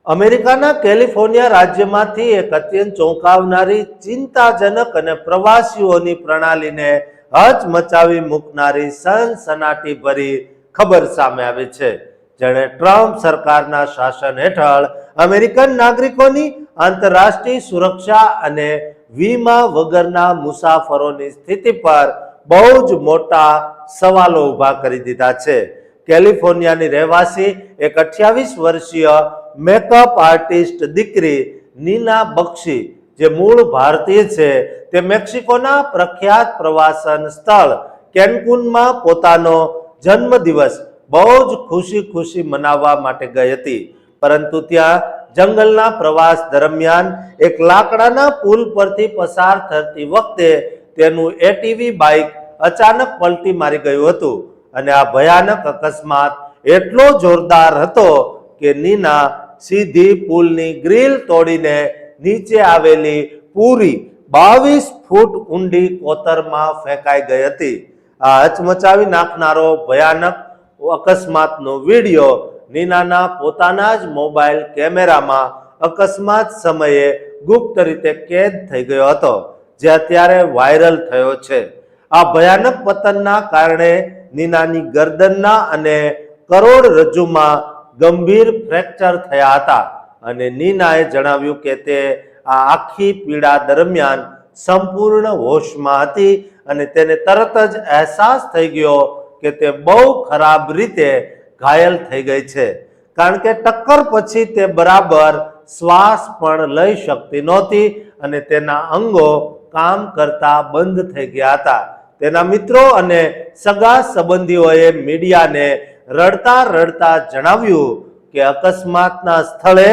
અમેરિકાના કેલિફોર્નિયા રાજ્યમાંથી એક અત્યંત ચોંકાવનારી, ચિંતાજનક અને પ્રવાસીઓની પ્રણાલીને હચમચાવી મૂકનારી સનસનાટીભરી ખબર સામે આવી છે, જેણે ટ્રમ્પ સરકારના શાસન હેઠળ અમેરિકન નાગરિકોની આંતરરાષ્ટ્રીય સુરક્ષા અને વીમા વગરના મુસાફરોની સ્થિતિ પર બહુ જ મોટા સવાલો ઊભા કરી દીધા છે. કેલિફોર્નિયાની રહેવાસી એક 28 વર્ષીય મેકઅપ આર્ટિસ્ટ દીકરી નીના બક્ષી, જે મૂળ ભારતીય છે, તે મેક્સિકોના પ્રખ્યાત પ્રવાસન સ્થળ કેન્કુનમાં પોતાનો જન્મદિવસ બહુ જ ખુશી મનાવવા માટે ગઈ હતી. પરંતુ ત્યાં જંગલના પ્રવાસ દરમિયાન એક લાકડાના પુલ પરથી પસાર થતી વખતે તેનું એટીવી બાઇક અચાનક પલટી મારી ગયું હતું અને આ ભયાનક અકસ્માત એટલો જોરદાર હતો કે નીના સીધી પુલની ગ્રીલ તોડીને નીચે આવેલી પૂરી 22 ફૂટ ઊંડી કોતરમાં ફેંકાઈ ગઈ હતી. આ હચમચાવી નાખનારો ભયાનક અકસ્માતનો વિડીયો નીનાના પોતાના જ મોબાઈલ કેમેરામાં અકસ્માત સમયે ગુપ્ત રીતે કેદ થઈ ગયો હતો, જે અત્યારે વાયરલ થયો છે. આ ભયાનક પતનના કારણે નીનાની ગરદનના અને કરોડરજ્જુમાં ગંભીર ફ્રેક્ચર થયા હતા અને નીનાએ જણાવ્યું કે તે આ આખી પીડા દરમિયાન સંપૂર્ણ હોશમાં હતી અને તેને તરત જ અહેસાસ થઈ ગયો કે તે બહુ ખરાબ રીતે ઘાયલ થઈ ગઈ છે, કારણ કે ટક્કર પછી તે બરાબર શ્વાસ પણ લઈ શકતી નહોતી અને તેના અંગો કામ કરતા બંધ થઈ ગયા હતા. તેના મિત્રો અને સગા સંબંધીઓએ મીડિયાને રડતા જણાવ્યું કે અકસ્માતના સ્થળે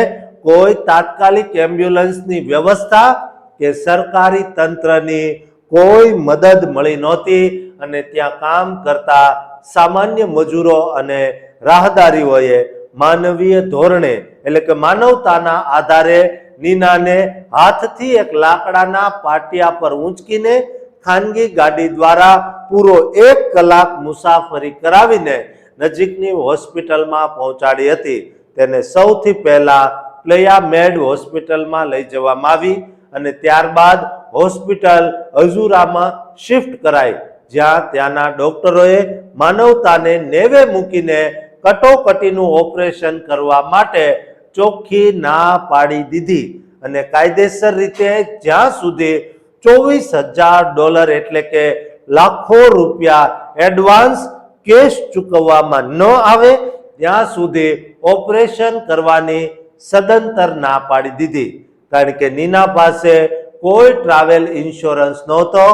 કોઈ તાત્કાલિક એમ્બ્યુલન્સની વ્યવસ્થા કે સરકારી તંત્રની કોઈ મદદ મળી નહોતી અને ત્યાં કામ કરતા સામાન્ય મજૂરો અને રાહદારીઓએ માનવીય ધોરણે એટલે કે માનવતાના આધારે નીનાને હાથથી એક લાકડાના પાટિયા પર ઊંચકીને ખાનગી ગાડી દ્વારા પૂરો 1 કલાક મુસાફરી કરાવીને નજીકની હોસ્પિટલમાં પહોંચાડી હતી. તેને સૌથી પહેલા પ્લેયા મેડ હોસ્પિટલમાં લઈ જવામાં આવી અને ત્યારબાદ હોસ્પિટલ અઝુરામાં શિફ્ટ કરાઈ, જ્યાં ત્યાંના ડોક્ટરોએ માનવતાને નેવે મૂકીને કટોકટીનું ઓપરેશન કરવા માટે ચોખ્ખી ના પાડી દીધી અને કાયદેસર રીતે જ્યાં સુધી $24,000 એટલે કે લાખો રૂપિયા એડવાન્સ કેશ ચૂકવવામાં ન આવે ત્યાં સુધી ઓપરેશન કરવાની સદંતર ના પાડી દીધી, કારણ કે નીના પાસે કોઈ ટ્રાવેલ ઇન્સ્યોરન્સ નહોતો.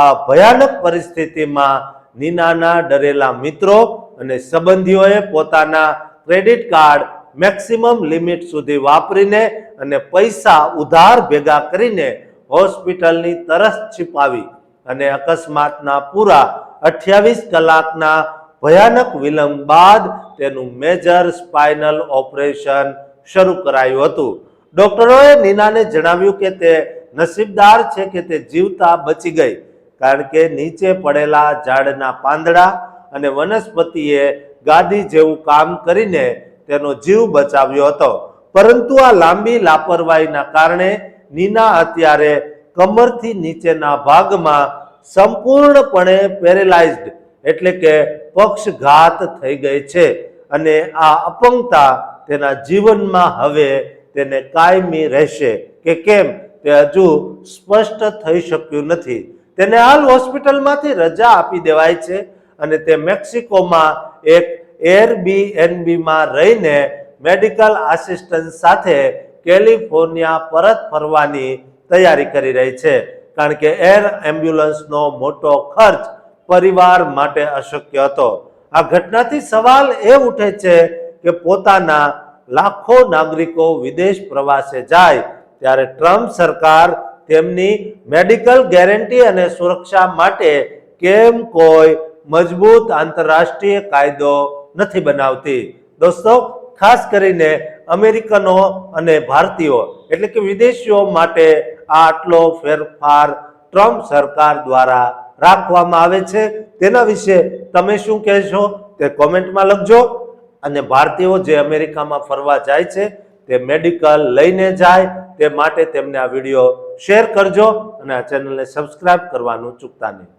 આ ભયાનક પરિસ્થિતિમાં નીનાના ડરેલા મિત્રો અને સંબંધીઓએ પોતાના ક્રેડિટ કાર્ડ મેક્સિમમ લિમિટ સુધી વાપરીને અને પૈસા ઉધાર ભેગા કરીને હોસ્પિટલની તરસ छिपाવી અને અકસ્માતના પૂરા 28 કલાકના ભયાનક વિલંબ બાદ તેનું મેજર સ્પાઇનલ ઓપરેશન શરૂ કરાયું હતું. ડોક્ટરોએ નીનાને જણાવ્યું કે તે નસીબદાર છે કે તે જીવતા બચી ગઈ, કારણ કે નીચે પડેલા ઝાડના પાંદડા અને વનસ્પતિએ ગાદી જેવું કામ કરીને તેનો જીવ બચાવ્યો હતો. પરંતુ આ લાંબી લાપરવાહીના કારણે નીના અત્યારે કમરથી નીચેના ભાગમાં સંપૂર્ણપણે પેરેલાઇઝ્ડ એટલે કે પક્ષઘાત થઈ ગઈ છે અને આ અપંગતા તેના જીવનમાં હવે તેને કાયમી રહેશે કે કેમ તે હજુ સ્પષ્ટ થઈ શક્યું નથી. તેને હાલ હોસ્પિટલમાંથી રજા આપી દેવાય છે અને તે મેક્સિકોમાં એક એરબીએનબીમાં રહીને મેડિકલ આસિસ્ટન્ટ સાથે કેલિફોર્નિયા પરત ફરવાની તૈયારી કરી રહી છે, કારણ કે એર એમ્બ્યુલન્સનો મોટો ખર્ચ પરિવાર માટે અશક્ય હતો. આ ઘટનાથી સવાલ એ ઉઠે છે કે પોતાના લાખો નાગરિકો વિદેશ પ્રવાસે જાય ત્યારે ટ્રમ્પ સરકાર તેમની મેડિકલ ગેરંટી અને સુરક્ષા માટે કેમ કોઈ મજબૂત આંતરરાષ્ટ્રીય કાયદો નથી બનાવતી. દોસ્તો, ખાસ કરીને અમેરિકનો અને ભારતીયો એટલે કે વિદેશીઓ માટે આટલો ફેરફાર ટ્રમ્પ સરકાર દ્વારા રાખવામાં આવે છે, તેના વિશે તમે શું કહેશો તે કોમેન્ટમાં લખજો. અને ભારતીયો જે અમેરિકામાં ફરવા જાય છે તે મેડિકલ લઈને જાય તે માટે તેમને આ વિડીયો શેર કરજો અને આ ચેનલને સબસ્ક્રાઇબ કરવાનું ચૂકતા નહીં.